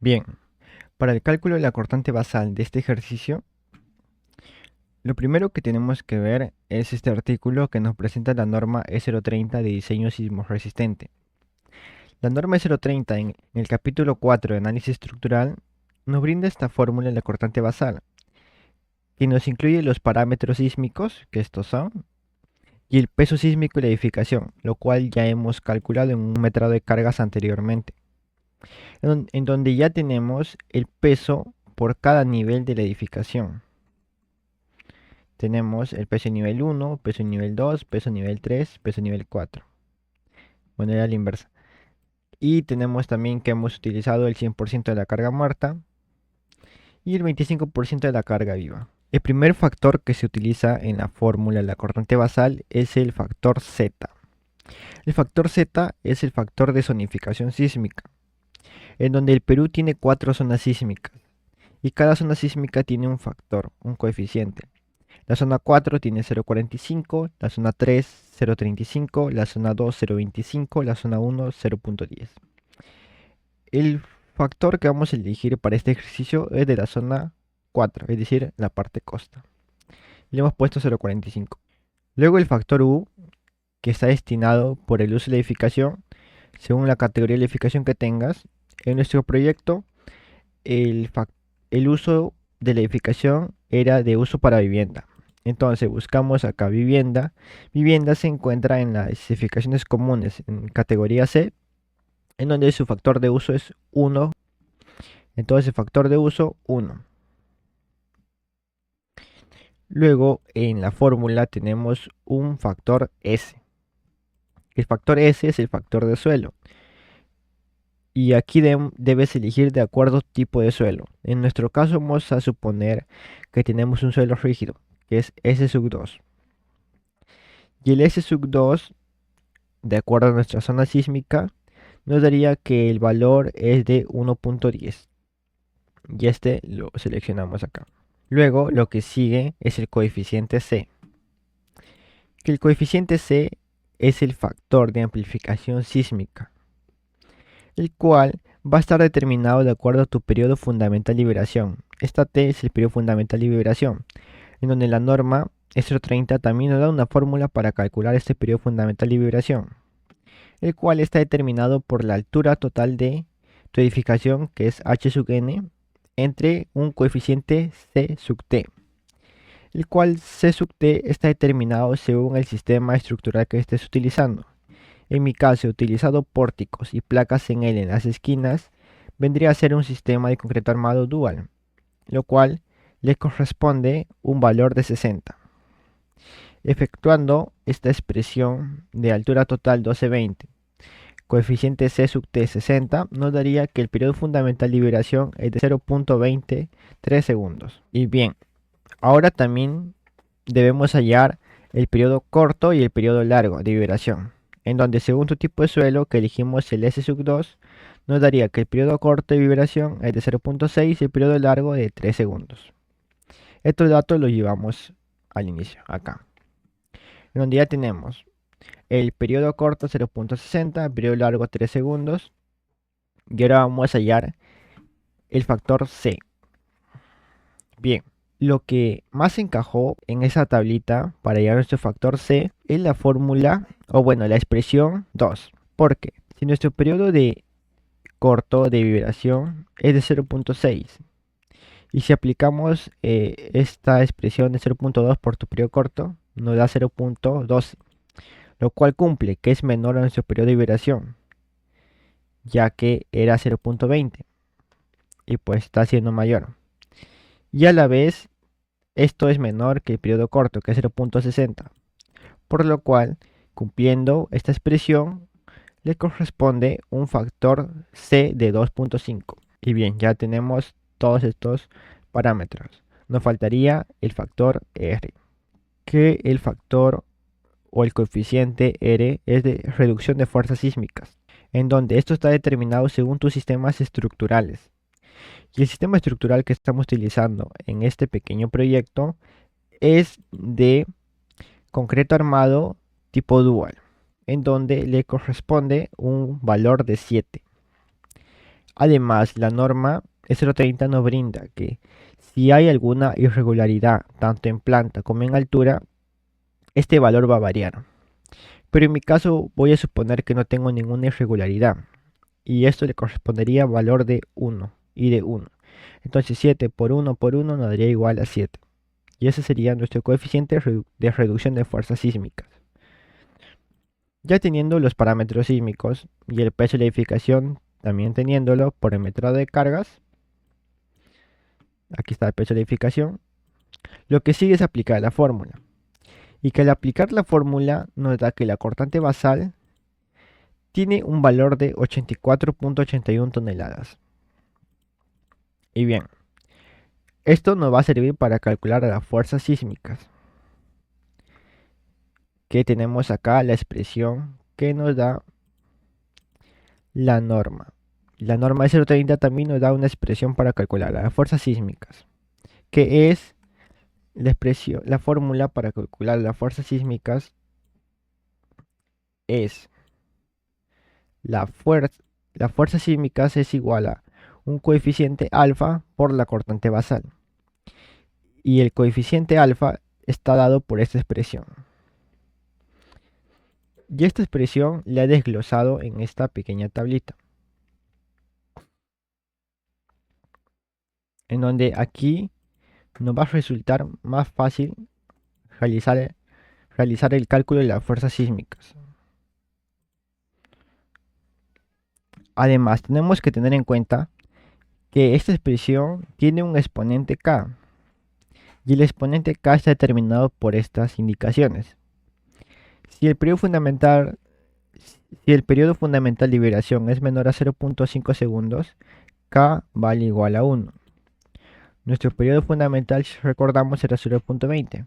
Bien, para el cálculo de la cortante basal de este ejercicio, lo primero que tenemos que ver es este artículo que nos presenta la norma E030 de diseño sismorresistente. La norma E030 en el capítulo 4 de análisis estructural nos brinda esta fórmula de la cortante basal, que nos incluye los parámetros sísmicos, que estos son, y el peso sísmico de la edificación, lo cual ya hemos calculado en un metrado de cargas anteriormente, en donde ya tenemos el peso por cada nivel de la edificación. Tenemos el peso nivel 1, peso nivel 2, peso nivel 3, peso nivel 4. Bueno, era la inversa. Y tenemos también que hemos utilizado el 100% de la carga muerta y el 25% de la carga viva. El primer factor que se utiliza en la fórmula de la cortante basal es el factor Z. El factor Z es el factor de zonificación sísmica, en donde el Perú tiene 4 zonas sísmicas y cada zona sísmica tiene un factor, un coeficiente. La zona 4 tiene 0,45, la zona 3 0,35, la zona 2 0,25, la zona 1 0,10. El factor que vamos a elegir para este ejercicio es de la zona 4, es decir, la parte costa. Le hemos puesto 0,45. Luego el factor U, que está destinado por el uso de la edificación, según la categoría de edificación que tengas. En nuestro proyecto, el, el uso de la edificación era de uso para vivienda. Entonces buscamos acá vivienda. Vivienda se encuentra en las especificaciones comunes en categoría C, en donde su factor de uso es 1. Entonces el factor de uso 1. Luego en la fórmula tenemos un factor S. El factor S es el factor de suelo. Y aquí debes elegir de acuerdo al tipo de suelo. En nuestro caso vamos a suponer que tenemos un suelo rígido, que es S2. Y el S2, de acuerdo a nuestra zona sísmica, nos daría que el valor es de 1,10. Y este lo seleccionamos acá. Luego lo que sigue es el coeficiente C. Que el coeficiente C es el factor de amplificación sísmica, el cual va a estar determinado de acuerdo a tu periodo fundamental de vibración. Esta T es el periodo fundamental de vibración, en donde la norma S030 también nos da una fórmula para calcular este periodo fundamental de vibración, el cual está determinado por la altura total de tu edificación, que es H sub n, entre un coeficiente C sub t, el cual C sub t está determinado según el sistema estructural que estés utilizando. En mi caso, he utilizado pórticos y placas en él en las esquinas, vendría a ser un sistema de concreto armado dual, lo cual le corresponde un valor de 60. Efectuando esta expresión de altura total 1220, coeficiente C sub t 60, nos daría que el periodo fundamental de vibración es de 0,23 segundos. Y bien, ahora también debemos hallar el periodo corto y el periodo largo de vibración, en donde según tu tipo de suelo que elegimos el S2, nos daría que el periodo corto de vibración es de 0,6 y el periodo largo de 3 segundos. Estos datos los llevamos al inicio, acá, en donde ya tenemos el periodo corto 0,60, el periodo largo 3 segundos, y ahora vamos a hallar el factor C. Bien, lo que más encajó en esa tablita para hallar nuestro factor C es la fórmula, o bueno, la expresión 2. Porque si nuestro periodo de corto de vibración es de 0,6 y si aplicamos esta expresión de 0,2 por tu periodo corto, nos da 0,12, lo cual cumple que es menor a nuestro periodo de vibración, ya que era 0,20 y pues está siendo mayor. Y a la vez, esto es menor que el periodo corto, que es 0,60, por lo cual, cumpliendo esta expresión, le corresponde un factor C de 2,5. Y bien, ya tenemos todos estos parámetros. Nos faltaría el factor R, que el factor o el coeficiente R es de reducción de fuerzas sísmicas, en donde esto está determinado según tus sistemas estructurales. Y el sistema estructural que estamos utilizando en este pequeño proyecto es de concreto armado tipo dual, en donde le corresponde un valor de 7. Además, la norma S030 nos brinda que si hay alguna irregularidad tanto en planta como en altura, este valor va a variar. Pero en mi caso voy a suponer que no tengo ninguna irregularidad y esto le correspondería a valor de 1 y de 1. Entonces 7 por 1 nos daría igual a 7. Y ese sería nuestro coeficiente de reducción de fuerzas sísmicas. Ya teniendo los parámetros sísmicos y el peso de la edificación, también teniéndolo por el metrado de cargas, aquí está el peso de la edificación, lo que sigue es aplicar la fórmula. Y que al aplicar la fórmula nos da que la cortante basal tiene un valor de 84.81 toneladas. Y bien, esto nos va a servir para calcular las fuerzas sísmicas. Que tenemos acá la expresión que nos da la norma. La norma de 030 también nos da una expresión para calcular las fuerzas sísmicas, que es la expresión, la fórmula para calcular las fuerzas sísmicas es la fuerza sísmica es igual a un coeficiente alfa por la cortante basal. Y el coeficiente alfa está dado por esta expresión. Y esta expresión la he desglosado en esta pequeña tablita. En donde aquí nos va a resultar más fácil realizar el cálculo de las fuerzas sísmicas. Además, tenemos que tener en cuenta que esta expresión tiene un exponente k. Y el exponente k está determinado por estas indicaciones. Si el periodo fundamental de vibración es menor a 0.5 segundos, k vale igual a 1. Nuestro periodo fundamental, si recordamos, era 0.20.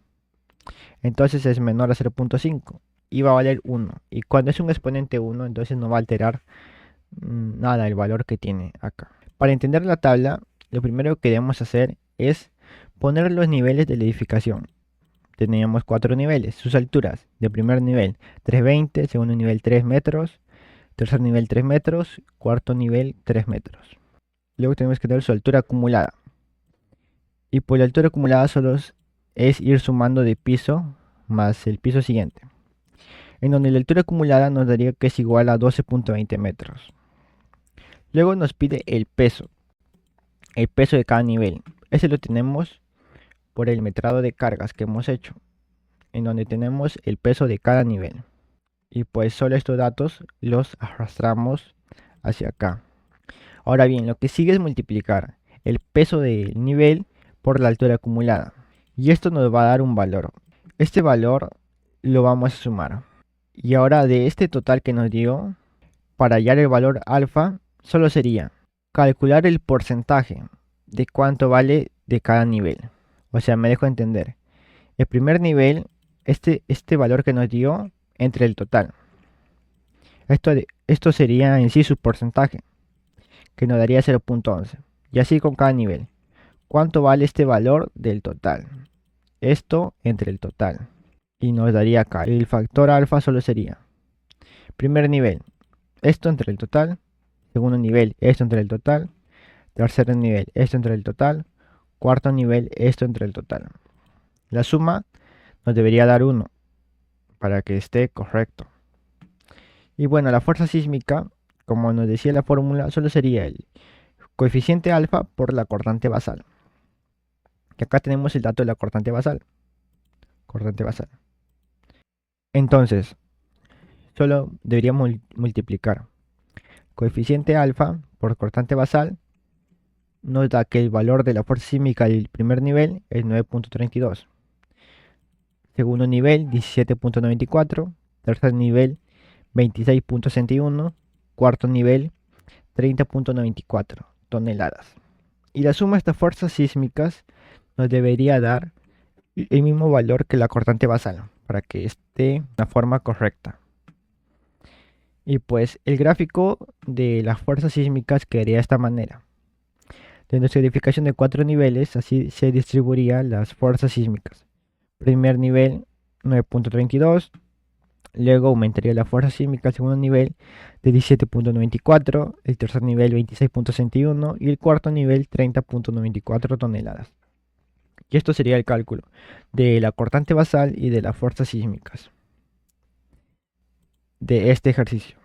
Entonces es menor a 0.5 y va a valer 1. Y cuando es un exponente 1, entonces no va a alterar nada el valor que tiene acá. Para entender la tabla, lo primero que debemos hacer es poner los niveles de la edificación. Teníamos 4 niveles, sus alturas. De primer nivel 320, segundo nivel 3 metros, tercer nivel 3 metros, cuarto nivel 3 metros. Luego tenemos que tener su altura acumulada. Y por la altura acumulada solo es ir sumando de piso más el piso siguiente. En donde la altura acumulada nos daría que es igual a 12.20 metros. Luego nos pide el peso de cada nivel. Ese lo tenemos por el metrado de cargas que hemos hecho, en donde tenemos el peso de cada nivel. Y pues solo estos datos los arrastramos hacia acá. Ahora bien, lo que sigue es multiplicar el peso del nivel por la altura acumulada. Y esto nos va a dar un valor. Este valor lo vamos a sumar. Y ahora de este total que nos dio, para hallar el valor alfa, solo sería calcular el porcentaje de cuánto vale de cada nivel. O sea, me dejo entender. El primer nivel, este valor que nos dio entre el total. Esto sería en sí su porcentaje, que nos daría 0.11. Y así con cada nivel. ¿Cuánto vale este valor del total? Esto entre el total. Y nos daría acá. El factor alfa solo sería primer nivel, esto entre el total. Segundo nivel, esto entre el total. Tercer nivel, esto entre el total. Cuarto nivel, esto entre el total. La suma nos debería dar 1 para que esté correcto. Y bueno, la fuerza sísmica, como nos decía la fórmula, solo sería el coeficiente alfa por la cortante basal. Que acá tenemos el dato de la cortante basal. Entonces, solo deberíamos multiplicar coeficiente alfa por cortante basal. Nos da que el valor de la fuerza sísmica del primer nivel es 9.32. Segundo nivel 17.94. Tercer nivel 26.61. Cuarto nivel 30.94 toneladas. Y la suma de estas fuerzas sísmicas nos debería dar el mismo valor que la cortante basal para que esté de una forma correcta. Y pues el gráfico de las fuerzas sísmicas quedaría de esta manera. De nuestra edificación de 4 niveles, así se distribuirían las fuerzas sísmicas. Primer nivel 9.32, Luego aumentaría la fuerza sísmica al segundo nivel de 17.94, el tercer nivel 26.61 y el cuarto nivel 30.94 toneladas. Y esto sería el cálculo de la cortante basal y de las fuerzas sísmicas de este ejercicio.